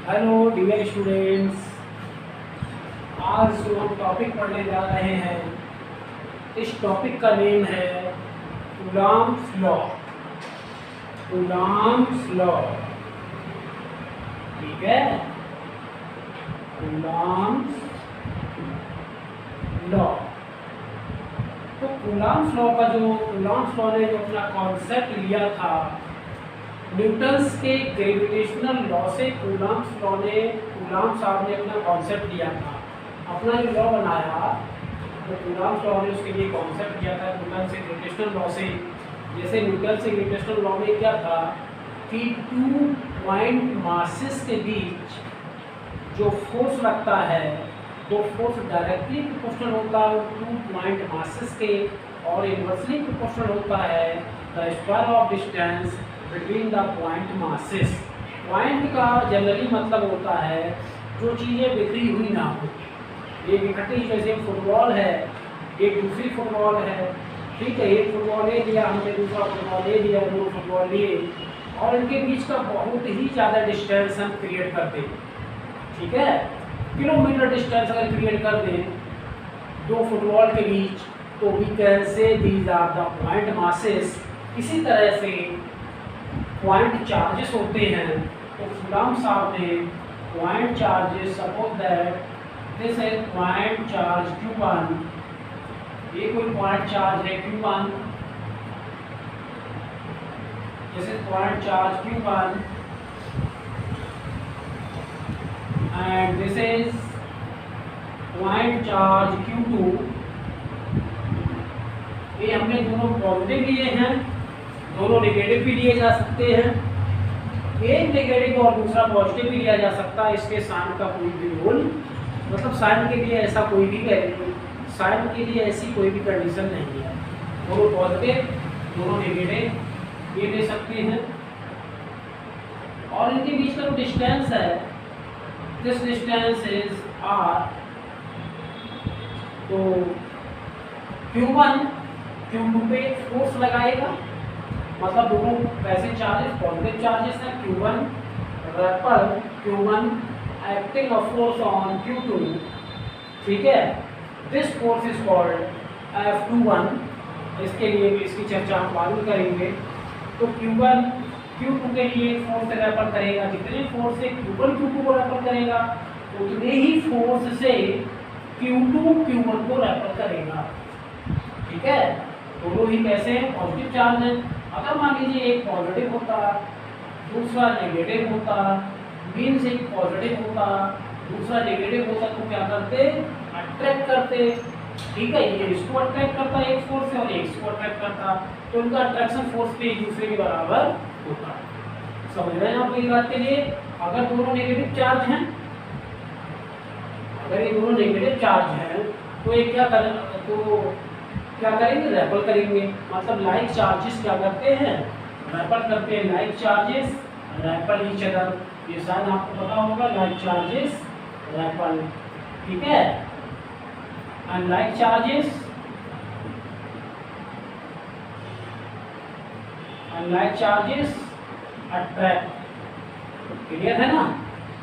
Hello dear students, आज जो हम टॉपिक पढ़ने जा रहे हैं इस टॉपिक का नेम है कूलॉम्स लॉ। कूलॉम्स लॉ, ठीक है। Coulomb's law. तो कूलॉम्स लॉ ने जो अपना कॉन्सेप्ट लिया था न्यूटन्स के ग्रेविटेशनल लॉ से कूलॉम साहब ने अपना कॉन्सेप्ट लिया था। अपना जो लॉ बनाया तो कूलॉम लॉ ने उसके लिए कॉन्सेप्ट दिया था न्यूटन से ग्रेविटेशनल लॉ से। जैसे न्यूटन से ग्रेविटेशनल लॉ में क्या था कि 2 पॉइंट मासेस के बीच जो फोर्स लगता है वो फोर्स डायरेक्टली प्रोपोर्शनल होता है 2 पॉइंट मासेस के, और इनवर्सली प्रोपोर्शनल होता है the square of distance between the point masses. Point का जनरली मतलब होता है जो चीज़ें बिखरी हुई ना हो। एक इकट्ठी, जैसे फुटबॉल है, एक दूसरी फुटबॉल है, ठीक है। एक फुटबॉल ले लिया हमने, दूसरा फुटबॉल ले लिया, 2 फुटबॉल लिए, और इनके बीच का बहुत ही ज़्यादा डिस्टेंस हम क्रिएट करते हैं, ठीक है। किलोमीटर डिस्टेंस अगर क्रिएट कर दें 2 फुटबॉल के बीच, तो we can say these are the point masses. इसी तरह से पॉइंट चार्जेस होते हैं। तो कूलॉम साहब ने point charges, suppose that this है पॉइंट चार्ज Q1, ये कोई पॉइंट चार्ज है Q1, जैसे point charge Q1 and this is point charge Q2। ये हमने दोनों पॉजिटिव लिए हैं, दोनों नेगेटिव भी लिए जा सकते हैं। एक नेगेटिव और दूसरा पॉजिटिव भी लिया जा सकता है। इसके साइन का कोई भी रोल, मतलब साइन के लिए ऐसा कोई भी साइन के लिए ऐसी कोई भी कंडीशन नहीं है। दोनों पॉजिटिव, दोनों नेगेटिव ये ले सकते हैं। और इनके बीच का जो डिस्टेंस है, दिस डिस्टेंस इज r। तो Q1 Q2 पे फोर्स लगाएगा, मतलब दोनों वैसे चार्जेस पॉजिटिव चार्जेस हैं। Q1 REPL, Q1 acting a force on Q2, ठीक है। This force is called F21। इसके लिए भी इसकी चर्चा हम बाद में करेंगे। तो Q1 Q2 के लिए फोर्स से रेपल करेगा, जितने फोर्स से Q1 Q2 को रेपल करेगा उतने ही फोर्स से Q2 Q1 को रेपल करेगा, ठीक है। दोनों ही कैसे हैं, पॉजिटिव चार्ज है। अगर मान लीजिए एक पॉजिटिव होता दूसरा नेगेटिव होता, मीन्स एक पॉजिटिव होता दूसरा नेगेटिव होता, तो क्या करते, अट्रैक्ट करते, ठीक है। ये इसको अट्रैक्ट करता एक फोर्स से और एक इसको अट्रैक्ट करता, तो उनका अट्रैक्शन फोर्स पे एक दूसरे के बराबर होता। समझ रहे हैं आप मेरी बात के लिए। अगर दोनों नेगेटिव चार्ज हैं, अगर ये दोनों नेगेटिव चार्ज हैं तो ये क्या करेंगे, रेपल करेंगे। मतलब लाइक चार्जेस क्या करते हैं, रेपल करते हैं। Like charges REPL each other, ये शायद आपको पता होगा। लाइक चार्जेस रेपल, ठीक है। And like charges attract, clear है ना।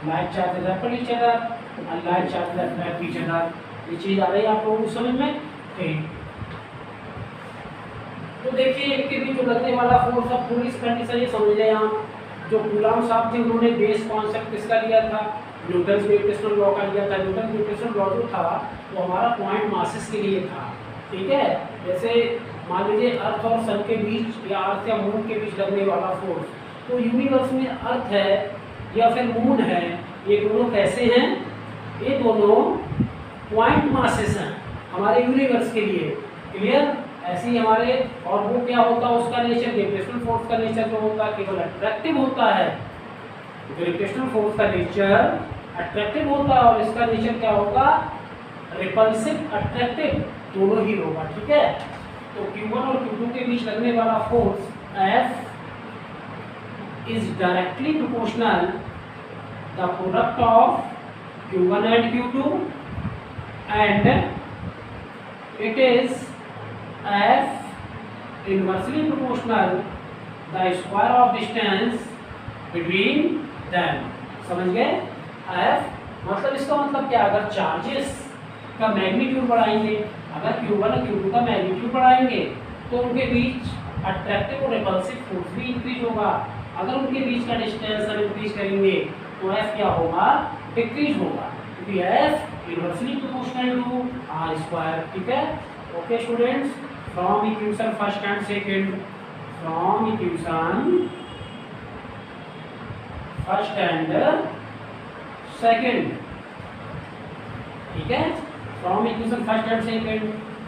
Like charges REPL each other and like charges attract each other. ये चीज आ रही है आप लोगों को समझ में, ठीक। तो देखिए इनके बीच जो लगने वाला फोर्स, अब पूरी इस कंडीशन ये समझ लें आप। जो कूलॉम साहब थे उन्होंने बेस कॉन्सेप्ट किसका लिया था, न्यूटन ग्रेविटेशनल लॉ का लिया था। न्यूटन ग्रेविटेशनल लॉ जो था वो हमारा पॉइंट मासेस के लिए था, ठीक है। जैसे मान लीजिए अर्थ और सन के बीच या अर्थ या मून के बीच लगने वाला फोर्स, तो यूनिवर्स में अर्थ है या फिर मून है, ये दोनों कैसे हैं, ये दोनों पॉइंट मासेस हैं हमारे यूनिवर्स के लिए, क्लियर। ऐसे ही हमारे, और वो क्या होता है उसका नेचर, ग्रेविटेशनल फोर्स का नेचर जो होता है केवल अट्रैक्टिव होता है। ग्रेविटेशनल फोर्स का नेचर अट्रैक्टिव होता है और इसका नेचर क्या होगा, रिपल्सिव अट्रैक्टिव, दोनों ही होगा, ठीक है। तो Q1 और Q2 के बीच लगने वाला force F is directly proportional the product of Q1 and Q2 and it is F inversely proportional the square of distance between them। समझ गए। एफ, मतलब इसका मतलब क्या, अगर चार्जेस का मैग्नीट्यूड बढ़ाएंगे, अगर Q1 और Q2 का मैग्नीट्यूड बढ़ाएंगे तो उनके बीच अट्रैक्टिव और रिपल्सिव फोर्स भी इंक्रीज होगा। अगर उनके बीच का डिस्टेंस हम इंक्रीज करेंगे तो F क्या होगा, डिक्रीज होगा, क्योंकि F inversely proportional to R square. ठीक है, okay students, from equation first and second, from equation first and second, ठीक है, from equation first and second,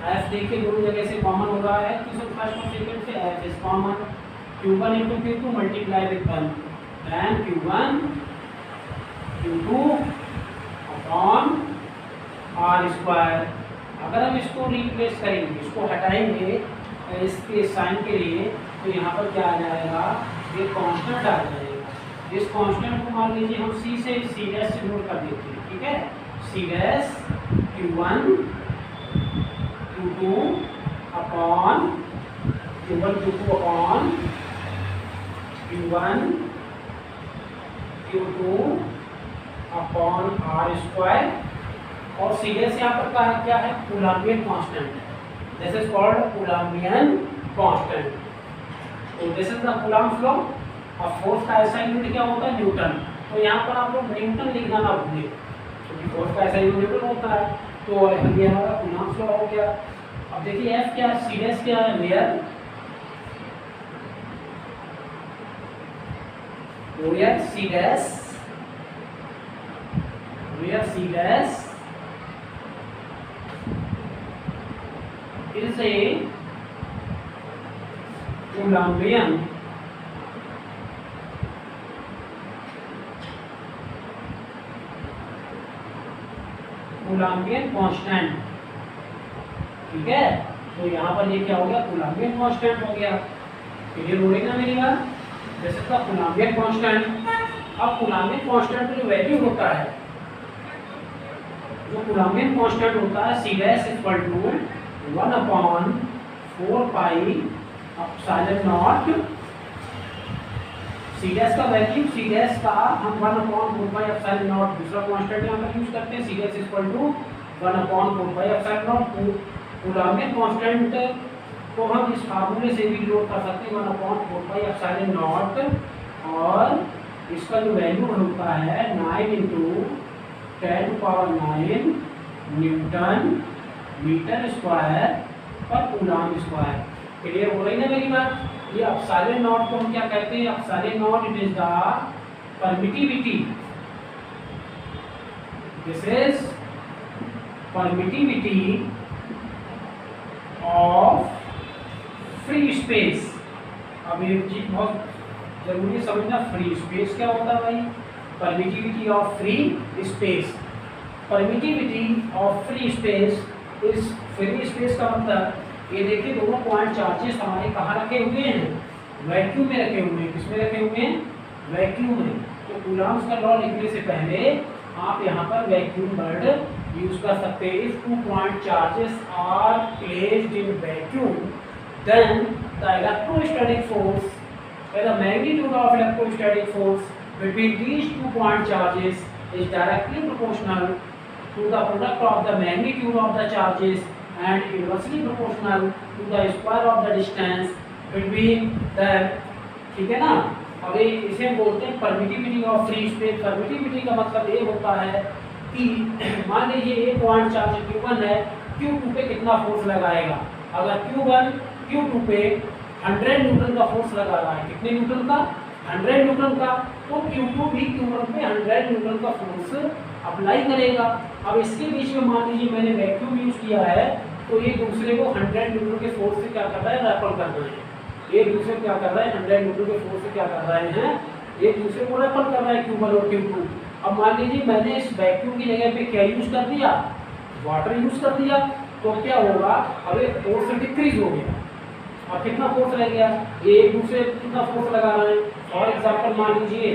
F देखिए दोनों जगह से कॉमन हो रहा है, इक्वेशन फर्स्ट और सेकंड से F is common, q1 into q2 multiply with 1 then q1 q2 upon R square. अगर हम इसको रिप्लेस करेंगे, इसको हटाएंगे इसके साइन के लिए, तो यहाँ पर क्या आ जाएगा, ये कांस्टेंट आ जाएगा। इस कांस्टेंट को मान लीजिए हम c से नोट कर देते हैं। ठीक है, c dash q1 q2 upon q1 q2 upon q1 q2 upon R square, और सी डैश यहाँ पर क्या है, कूलम्बियन कांस्टेंट है, this is called Coulombian constant. तो this is the Coulomb's law. अब फोर्स का ऐसा यूनिट क्या होता है, न्यूटन। तो यहाँ पर आप लोग न्यूटन लिखना ना भूलें, क्योंकि फोर्स का ऐसा यूनिट न्यूटन होता है। तो ये हमारा कूलम्ब्स लॉ हो गया। अब देखिए एफ क्या है, सी डैश क्या है, where C dash, where C dash is a Coulombian constant. ठीक है, तो यहाँ पर ये क्या हो गया, कूलम्बियन कांस्टेंट हो गया। क्लियर हो रही ना मेरी बात, जैसे का कूलम्बियन कांस्टेंट। अब कूलम्बियन कांस्टेंट का जो वैल्यू होता है, जो कूलम्बियन कांस्टेंट होता है, C dash equal to 1 upon 4 pi epsilon naught, C dash का वैल्यू, सी डैश का हम 1 अपॉन 4 पाई एप्सिलॉन नॉट दूसरा कांस्टेंट यहाँ पर यूज करते हैं, C dash equal to 1 upon 4 pi epsilon naught. Coulombian constant को हम इस फार्मूले से भी नोट कर सकते हैं, 1 अपॉन 4 पाई एप्सिलॉन नॉट, और इसका जो वैल्यू होता है 9 इंटू 10⁹ न्यूटन मीटर स्क्वायर पर कूलम्ब स्क्वायर। क्लियर हो रही ना मेरी बात। ये एप्सिलॉन नॉट को हम क्या कहते हैं, epsilon not it is the permittivity, this is permittivity of free space. अब ये चीज बहुत जरूरी समझना, फ्री स्पेस क्या होता है भाई, permittivity of free space. Permittivity of free space, इस फ्री स्पेस का मतलब ये देखिए दोनों पॉइंट चार्जेस हमारे कहाँ रखे हुए हैं, वैक्यूम में रखे हुए हैं। किसमें रखे हुए हैं, वैक्यूम में। तो कूलम्ब्स का लॉ लिखने से पहले आप यहाँ पर वैक्यूम वर्ड यूज कर सकते हैं। If 2 point charges are placed in vacuum then the electrostatic force, the magnitude of electrostatic force between these 2 point charges is directly proportional to the product of the magnitude of the charges and inversely proportional to the square of the distance between them। ठीक है ना। अब इसे बोलते हैं permittivity of free space. Permittivity का मतलब ये होता है कि मान लीजिए एक पॉइंट चार्ज Q1 है, Q2 पे कितना फोर्स लगाएगा। अगर Q1 Q2 पे 100 न्यूटन का फोर्स लगा रहा है, कितने न्यूटन का, 100 न्यूटन का, तो Q2 भी Q1 पे 100 न्यूटन का फोर्स अप्लाई करेगा। अब इसके बीच में मान लीजिए मैंने वैक्यूम यूज किया है, तो ये दूसरे को 100 न्यूटन के फोर्स से क्या कर रहा है, रेपल कर रहे हैं। एक दूसरे को क्या कर रहा है, 100 न्यूटन के फोर्स से क्या कर रहे हैं, एक दूसरे को रेपल कर रहा है, Q1 और Q2। अब मान लीजिए मैंने इस वैक्यूम की जगह पे क्या यूज कर दिया, वाटर यूज कर दिया, तो क्या होगा, अब ये फोर्स डिक्रीज हो गया। अब कितना फोर्स रह गया, ये एक दूसरे कितना फोर्स लगा रहे हैं। फॉर एग्जांपल मान लीजिए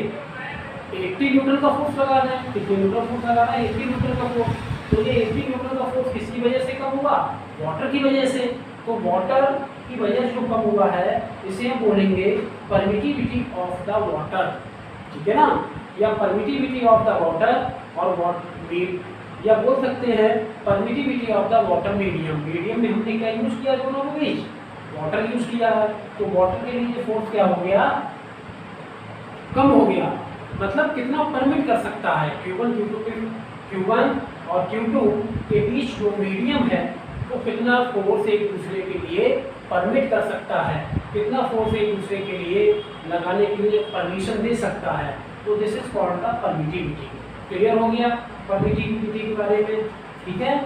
80 न्यूटन का फोर्स लगा रहे हैं, कितने न्यूटन फोर्स लगा रहा है, 80 न्यूटन का फोर्स। तो ये 80 न्यूटन का फोर्स किसकी वजह से कम हुआ, वाटर की वजह से। तो वाटर की वजह से जो कम हुआ है, इसे हम बोलेंगे परमिटिविटी ऑफ द वाटर। ठीक है ना। या परमिटिविटी ऑफ द वाटर और या बोल सकते हैं permittivity of the water medium. Medium में हमने क्या यूज किया दोनों के बीच, वाटर यूज किया है, तो वाटर के लिए फोर्स क्या हो गया, कम हो गया। मतलब कितना परमिट कर सकता है, Q1 और Q2 के बीच जो मीडियम है वो कितना फोर्स एक दूसरे के लिए परमिट कर सकता है, कितना फोर्स एक दूसरे के लिए लगाने के लिए परमिशन दे सकता है। तो this is called the permittivity. Clear हो गया परमिटिविटी के बारे में, ठीक है।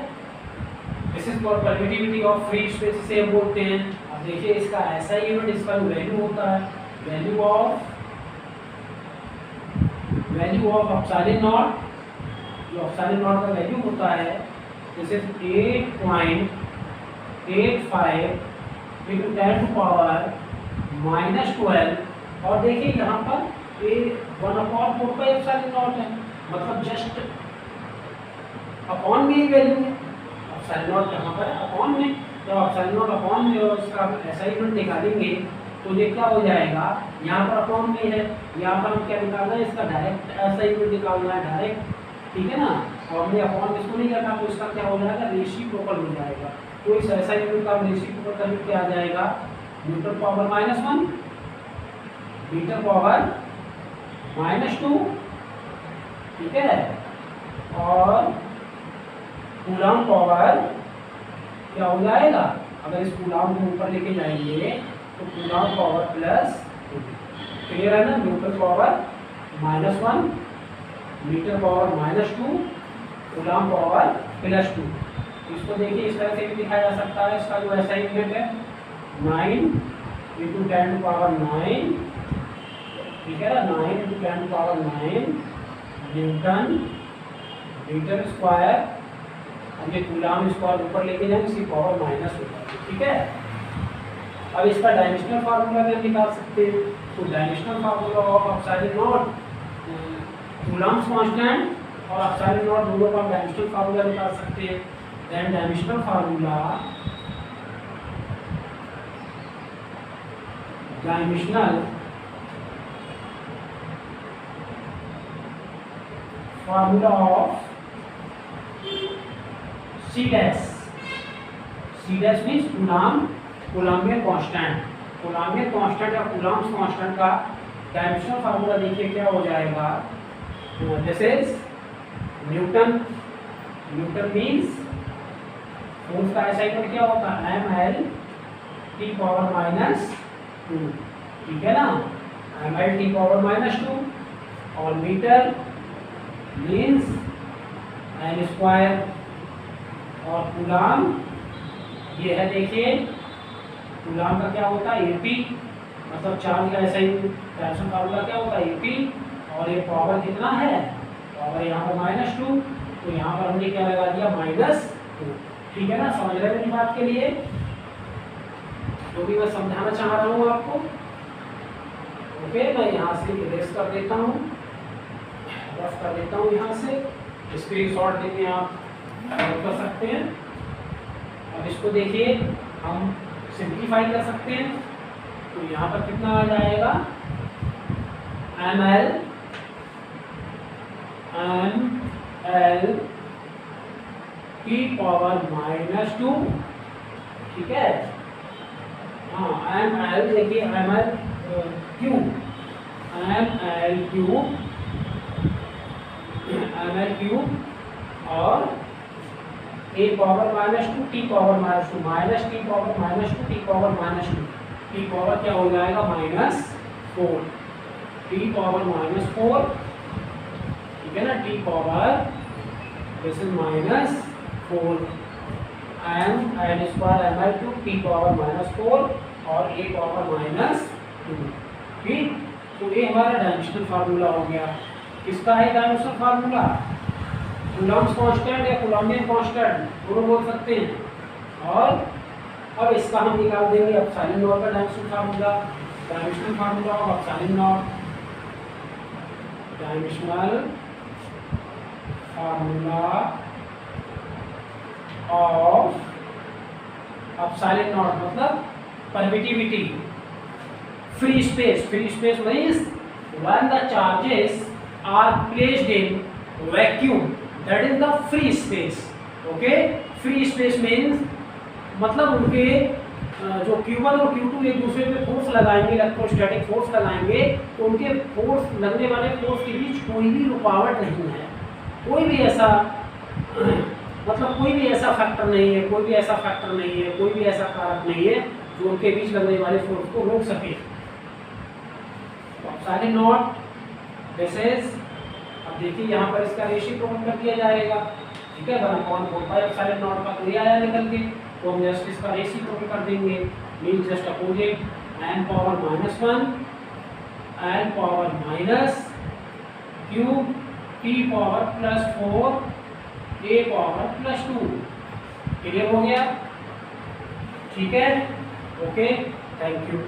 This is called permittivity of free space से हम बोलते हैं। अब देखिए इसका ऐसा यूनिट, इसका वैल्यू होता है वैल्यू ऑफ एप्सिलॉन नॉट। जो एप्सिलॉन नॉट का वैल्यू होता है दिस इज 8.85 into 10⁻⁻12। और देखिए यहाँ पर ये 1/4 एप्सिलॉन नॉट है, मतलब जस्ट अपॉन में ही वैल्यू है। एप्सिलॉन नॉट कहाँ पर है, अपॉन में। जब एप्सिलॉन नॉट अपॉन में और उसका ऐसा यूनिट निकालेंगे तो ये क्या हो जाएगा, यहाँ पर अपॉन में है, यहाँ पर हम क्या निकालना है, इसका डायरेक्ट ऐसा यूनिट निकालना है डायरेक्ट, ठीक है ना। और हमने अपॉन इसको नहीं करना, तो इसका क्या हो जाएगा, रेसिप्रोकल हो जाएगा। तो इस ऐसा यूनिट का रेसिप्रोकल करके क्या आ जाएगा, न्यूटन पावर -1 मीटर पावर -2, ठीक है। और कूलम पावर क्या हो जाएगा, अगर इस कूलम को ऊपर लेके जाएंगे तो कूलम पावर +2। क्लियर है ना, newton power -1 metre power -2 coulomb power +2। इसको देखिए इस तरह से भी लिखा जा सकता है। इसका जो ऐसा यूनिट है 9 × 10⁹, ठीक है ना, 9 × 10⁹ न्यूटन मीटर स्क्वायर। अब ये कूलम स्क्वायर ऊपर लेके जाएंगे, इसकी पावर माइनस हो जाएगी, ठीक है। अब इसका डायमेंशनल फार्मूला भी निकाल सकते हैं। तो dimensional formula of epsilon naught, Coulomb's constant और एप्सिलॉन नॉट दोनों का डायमेंशनल फार्मूला निकाल सकते हैं। Then dimensional formula of C dash means Coulombian constant. Coulombian constant या कूलम्स कांस्टेंट का डायमेंशनल फार्मूला देखिए क्या हो जाएगा, this is Newton means force का ऐसा यूनिट क्या होता है, mL/-2, ठीक है ना, mL/-2। और मीटर मीन्स n²। और कूलम ये है, देखिए कूलम का क्या होता है AP, मतलब चार्ज का ऐसा ही डायरेक्शन फार्मूला क्या होता है AP। और ये पावर कितना है, पावर यहाँ पर -2, तो यहाँ पर हमने क्या लगा दिया -2, ठीक है ना। समझ रहे हैं मेरी बात के लिए, जो भी मैं समझाना चाह रहा हूँ आपको। ओके, मैं यहाँ से इरेज कर देता हूँ, रफ कर देता हूँ यहाँ से, स्क्रीनशॉट लेके आप कर सकते हैं। अब इसको देखिए हम सिंप्लीफाई कर सकते हैं। तो यहाँ पर कितना आ जाएगा, mL T⁻⁻2, ठीक है। हाँ mL देखिए mL क्यूब और a⁻−2 t⁻−2 t पावर क्या हो जाएगा -4, t⁻⁻4, ठीक है ना। t power this is -4 mL/2 t⁻⁻4 और a⁻−2, ठीक। तो ये हमारा डायमेंशनल फार्मूला हो गया। किसका है डायमेंशनल फार्मूला, कूलम्स कांस्टेंट या कूलम्बियन कांस्टेंट दोनों बोल सकते हैं। और अब इसका हम निकाल देंगे एप्सिलॉन नॉट का dimensional formula of epsilon not. Dimensional formula of epsilon not मतलब permittivity, free space means when the charges are placed in vacuum, that is the free space. Okay, free space means मतलब उनके जो Q1 और Q2 एक दूसरे पे force लगाएंगे, electrostatic force लगाएंगे, तो उनके फोर्स लगने वाले फोर्स के बीच कोई भी रुकावट नहीं है, कोई भी ऐसा मतलब कोई भी ऐसा फैक्टर नहीं है, कोई भी ऐसा फैक्टर नहीं है, कोई भी ऐसा कारक नहीं है जो उनके बीच लगने वाले फोर्स को रोक सके। सारे नॉट दिस इज, अब देखिए यहाँ पर इसका रेसिप्रोकल कर दिया जाएगा, ठीक है, 1/4 सारे नॉट का तो ये आया निकल के, तो हम जस्ट इसका रेसिप्रोकल कर देंगे, mean just opposite, n power -1 n power minus cube t power +4 a power +2। Clear हो गया? ठीक है, ओके, थैंक यू।